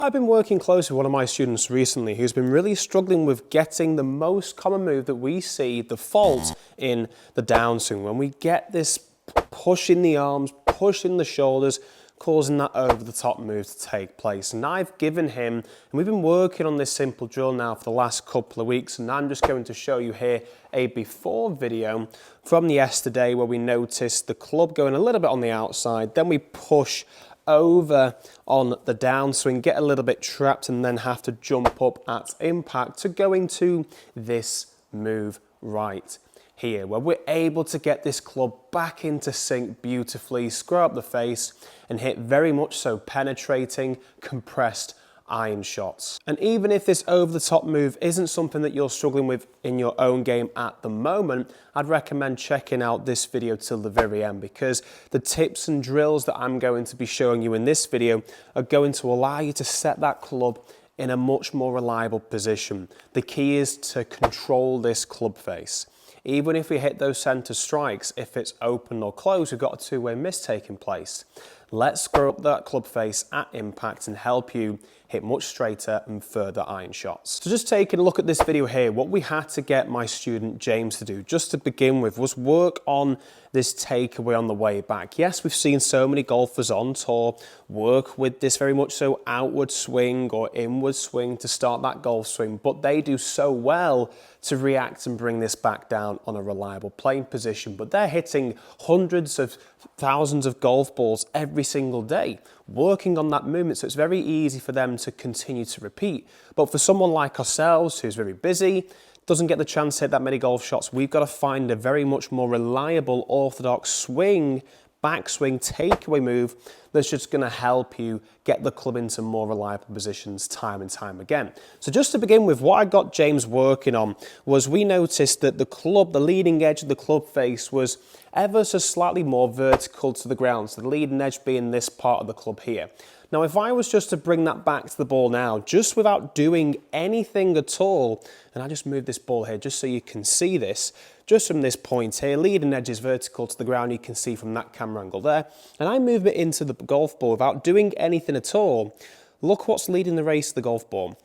I've been working closely with one of my students recently who's been really struggling with getting the most common move that we see the fault in the downswing. When we get this push in the arms, push in the shoulders, causing that over-the-top move to take place. And I've given him, and we've been working on this simple drill now for the last couple of weeks, and I'm just going to show you here a before video from yesterday where we noticed the club going a little bit on the outside, then we push over on the downswing, get a little bit trapped and then have to jump up at impact to go into this move right here, where we're able to get this club back into sync beautifully, square up the face and hit very much so penetrating, compressed iron shots. And even if this over-the-top move isn't something that you're struggling with in your own game at the moment, I'd recommend checking out this video till the very end, because the tips and drills that I'm going to be showing you in this video are going to allow you to set that club in a much more reliable position. The key is to control this club face. Even if we hit those center strikes, if it's open or closed, we've got a two-way miss taking place. Let's screw up that club face at impact and help you hit much straighter and further iron shots. So just taking a look at this video here, what we had to get my student James to do, just to begin with, was work on this takeaway on the way back. Yes, we've seen so many golfers on tour work with this very much so outward swing or inward swing to start that golf swing, but they do so well to react and bring this back down on a reliable playing position. But they're hitting hundreds of thousands of golf balls every single day, working on that movement, so it's very easy for them to continue to repeat. But for someone like ourselves who's very busy, doesn't get the chance to hit that many golf shots, we've got to find a very much more reliable orthodox swing, backswing, takeaway move that's just going to help you get the club into more reliable positions time and time again. So just to begin with, what I got James working on was we noticed that the club, the leading edge of the club face was ever so slightly more vertical to the ground, so the leading edge being this part of the club here. Now, if I was just to bring that back to the ball now, just without doing anything at all, and I just move this ball here just so you can see this, just from this point here, leading edge is vertical to the ground, you can see from that camera angle there, and I move it into the golf ball without doing anything at all, look what's leading the race of the golf ball,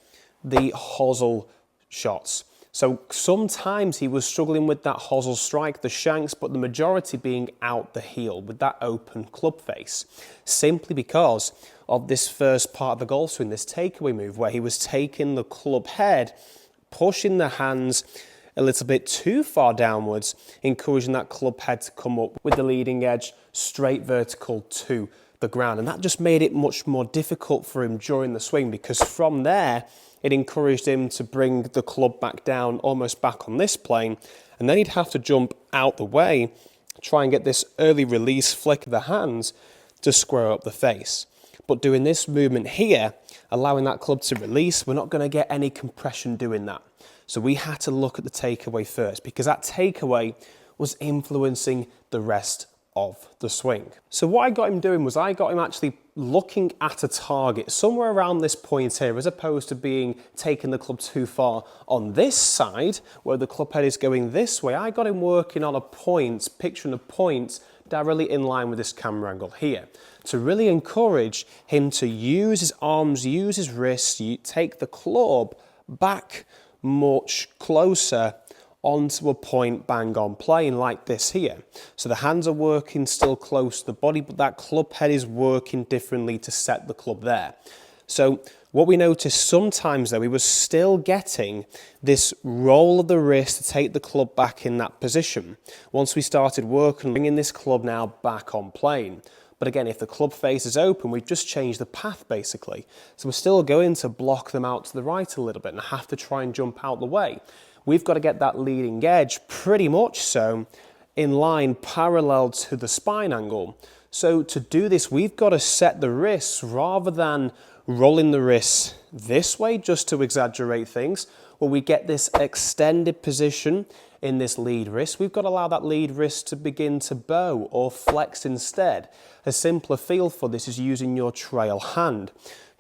the hosel shots. So sometimes he was struggling with that hosel strike, the shanks, but the majority being out the heel with that open club face, simply because of this first part of the golf swing, this takeaway move where he was taking the club head, pushing the hands a little bit too far downwards, encouraging that club head to come up with the leading edge straight vertical to the ground. And that just made it much more difficult for him during the swing, because from there, it encouraged him to bring the club back down, almost back on this plane, and then he'd have to jump out the way, try and get this early release flick of the hands to square up the face. But doing this movement here, allowing that club to release, we're not going to get any compression doing that. So we had to look at the takeaway first, because that takeaway was influencing the rest of the swing. So what I got him doing was I got him actually looking at a target somewhere around this point here, as opposed to being taking the club too far on this side where the club head is going this way. I got him working on a point, picturing a point directly in line with this camera angle here, to really encourage him to use his arms, use his wrists, take the club back much closer onto a point bang on plane like this here. So the hands are working still close to the body, but that club head is working differently to set the club there. So what we noticed sometimes though, we were still getting this roll of the wrist to take the club back in that position. Once we started working, bringing this club now back on plane. But again, if the club face is open, we've just changed the path basically. So we're still going to block them out to the right a little bit and have to try and jump out the way. We've got to get that leading edge pretty much so in line parallel to the spine angle. So to do this, we've got to set the wrists rather than rolling the wrists this way just to exaggerate things, where we get this extended position in this lead wrist. We've got to allow that lead wrist to begin to bow or flex instead. A simpler feel for this is using your trail hand.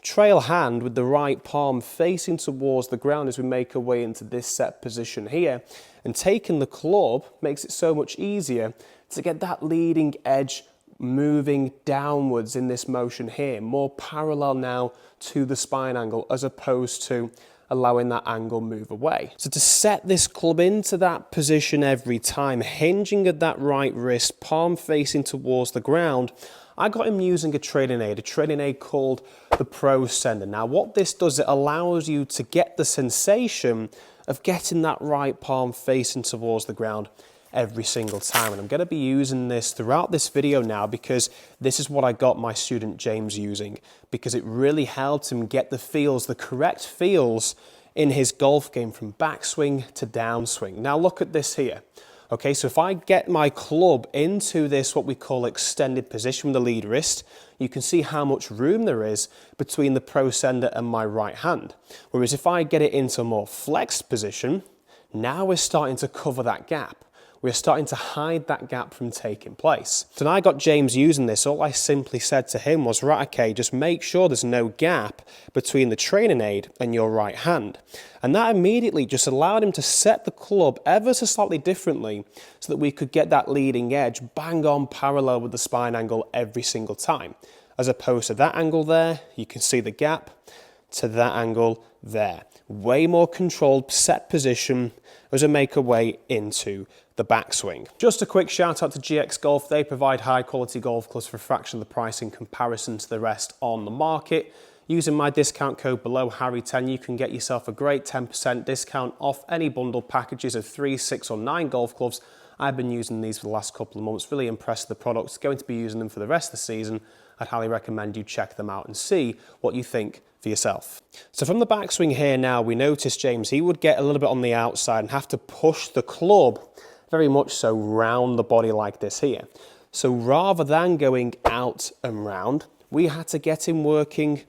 Trail hand with the right palm facing towards the ground as we make our way into this set position here, and taking the club makes it so much easier to get that leading edge moving downwards in this motion here, more parallel now to the spine angle as opposed to allowing that angle move away. So to set this club into that position every time, hinging at that right wrist, palm facing towards the ground, I got him using a training aid called the prosendr. Now what this does, it allows you to get the sensation of getting that right palm facing towards the ground every single time. And I'm going to be using this throughout this video now because this is what I got my student James using, because it really helped him get the feels, the correct feels in his golf game from backswing to downswing. Now look at this here. Okay, so if I get my club into this, what we call extended position with the lead wrist, you can see how much room there is between the prosendr and my right hand. Whereas if I get it into a more flexed position, now we're starting to cover that gap. We're starting to hide that gap from taking place. So when I got James using this, all I simply said to him was, right, okay, just make sure there's no gap between the training aid and your right hand. And that immediately just allowed him to set the club ever so slightly differently so that we could get that leading edge bang on parallel with the spine angle every single time. As opposed to that angle there, you can see the gap, to that angle there. Way more controlled set position as we make our way into the backswing. Just a quick shout out to GX Golf. They provide high quality golf clubs for a fraction of the price in comparison to the rest on the market. Using my discount code below Harry10, you can get yourself a great 10% discount off any bundled packages of 3, 6 or 9 golf clubs. I've been using these for the last couple of months, really impressed with the products, going to be using them for the rest of the season. I'd highly recommend you check them out and see what you think for yourself. So from the backswing here now, we noticed James, he would get a little bit on the outside and have to push the club very much so round the body like this here. So rather than going out and round, we had to get him working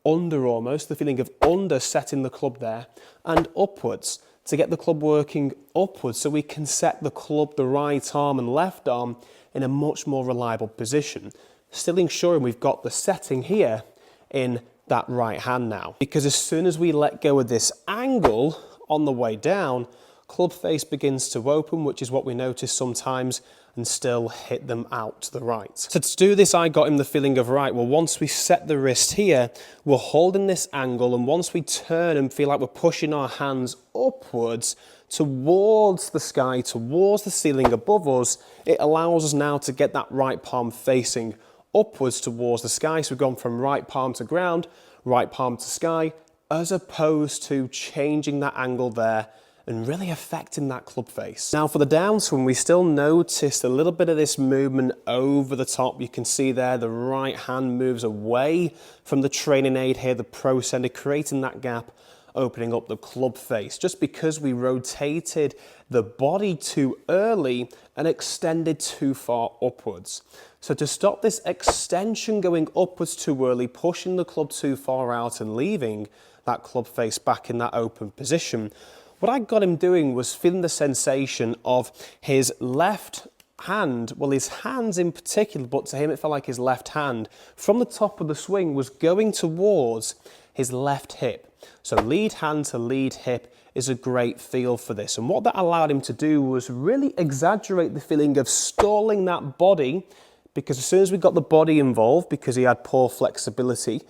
under almost, the feeling of under setting the club there and upwards to get the club working upwards so we can set the club, the right arm and left arm in a much more reliable position. Still ensuring we've got the setting here in that right hand now. Because as soon as we let go of this angle on the way down, club face begins to open, which is what we notice sometimes, and still hit them out to the right. So to do this, I got him the feeling of, right, well, once we set the wrist here, we're holding this angle, and once we turn and feel like we're pushing our hands upwards towards the sky, towards the ceiling above us, it allows us now to get that right palm facing upwards towards the sky. So we've gone from right palm to ground, right palm to sky, as opposed to changing that angle there and really affecting that club face. Now for the downswing, we still noticed a little bit of this movement over the top. You can see there the right hand moves away from the training aid here, the prosendr, creating that gap, opening up the club face, just because we rotated the body too early and extended too far upwards. So to stop this extension going upwards too early, pushing the club too far out and leaving that club face back in that open position, what I got him doing was feeling the sensation of his left hand, well, his hands in particular, but to him it felt like his left hand from the top of the swing was going towards his left hip. So lead hand to lead hip is a great feel for this. And what that allowed him to do was really exaggerate the feeling of stalling that body, because as soon as we got the body involved, because he had poor flexibility,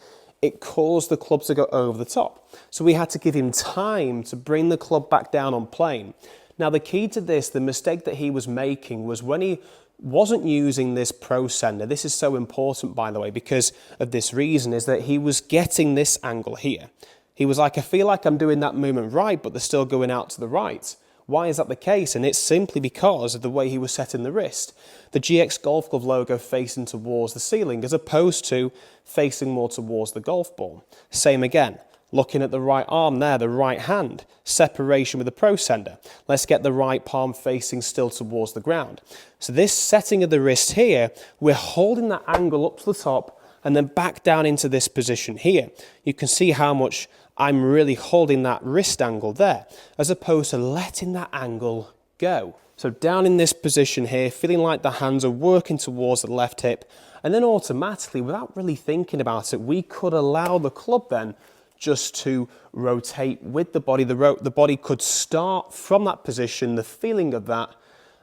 it caused the club to go over the top. So we had to give him time to bring the club back down on plane. Now the key to this, the mistake that he was making, was when he wasn't using this prosendr. This is so important, by the way, because of this reason, is that he was getting this angle here. He was like, I feel like I'm doing that movement right, but they're still going out to the right. Why is that the case? And it's simply because of the way he was setting the wrist. The GX Golf Club logo facing towards the ceiling as opposed to facing more towards the golf ball. Same again, looking at the right arm there, the right hand, separation with the prosendr. Let's get the right palm facing still towards the ground. So this setting of the wrist here, we're holding that angle up to the top and then back down into this position here. You can see how much I'm really holding that wrist angle there, as opposed to letting that angle go. So down in this position here, feeling like the hands are working towards the left hip, and then automatically, without really thinking about it, we could allow the club then just to rotate with the body. The body could start from that position, the feeling of that,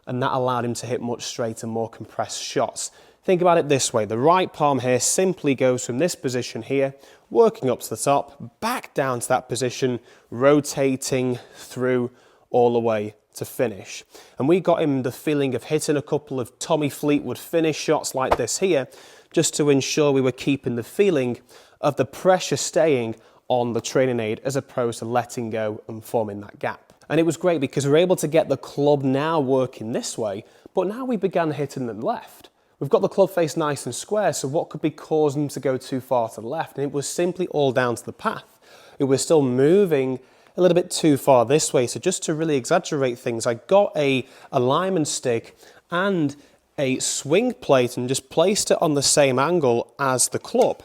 and that allowed him to hit much straighter, more compressed shots. Think about it this way, the right palm here simply goes from this position here, working up to the top, back down to that position, rotating through all the way to finish. And we got him the feeling of hitting a couple of Tommy Fleetwood finish shots like this here, just to ensure we were keeping the feeling of the pressure staying on the training aid as opposed to letting go and forming that gap. And it was great because we were able to get the club now working this way, but now we began hitting them left. We've got the club face nice and square, so what could be causing them to go too far to the left? And it was simply all down to the path. It was still moving a little bit too far this way, so just to really exaggerate things, I got a alignment stick and a swing plate and just placed it on the same angle as the club.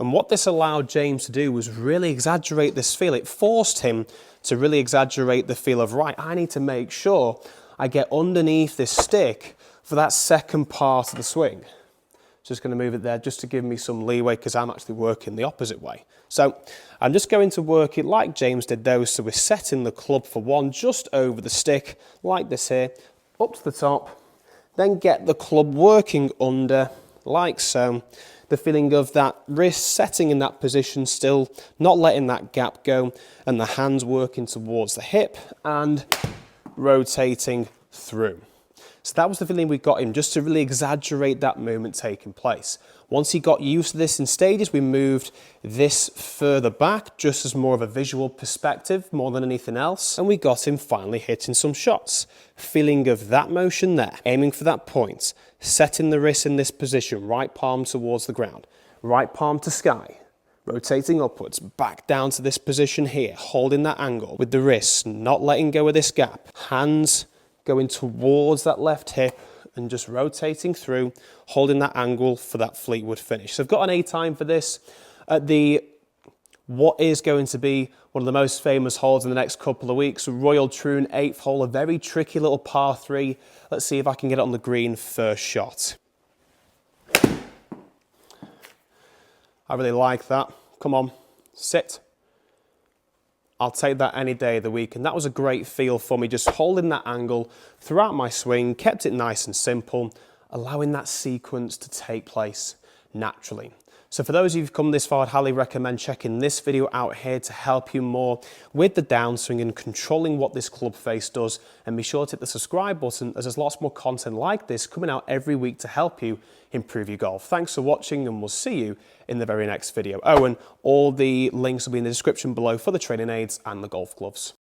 And what this allowed James to do was really exaggerate this feel. It forced him to really exaggerate the feel of, right, I need to make sure I get underneath this stick for that second part of the swing. Just going to move it there just to give me some leeway because I'm actually working the opposite way. So I'm just going to work it like James did those. So we're setting the club for one just over the stick like this here, up to the top, then get the club working under like so. The feeling of that wrist setting in that position still, not letting that gap go, and the hands working towards the hip and rotating through. So that was the feeling we got him, just to really exaggerate that movement taking place. Once he got used to this in stages, we moved this further back, just as more of a visual perspective, more than anything else. And we got him finally hitting some shots. Feeling of that motion there, aiming for that point, setting the wrist in this position, right palm towards the ground, right palm to sky, rotating upwards, back down to this position here, holding that angle with the wrists, not letting go of this gap, hands going towards that left hip and just rotating through, holding that angle for that Fleetwood finish. So I've got an A time for this at what is going to be one of the most famous holes in the next couple of weeks, Royal Troon 8th hole, a very tricky little par 3. Let's see if I can get it on the green first shot. I really like that. Come on, sit. I'll take that any day of the week, and that was a great feel for me, just holding that angle throughout my swing, kept it nice and simple, allowing that sequence to take place naturally. So for those of you who've come this far, I'd highly recommend checking this video out here to help you more with the downswing and controlling what this club face does. And be sure to hit the subscribe button, as there's lots more content like this coming out every week to help you improve your golf. Thanks for watching, and we'll see you in the very next video. Oh, and all the links will be in the description below for the training aids and the golf gloves.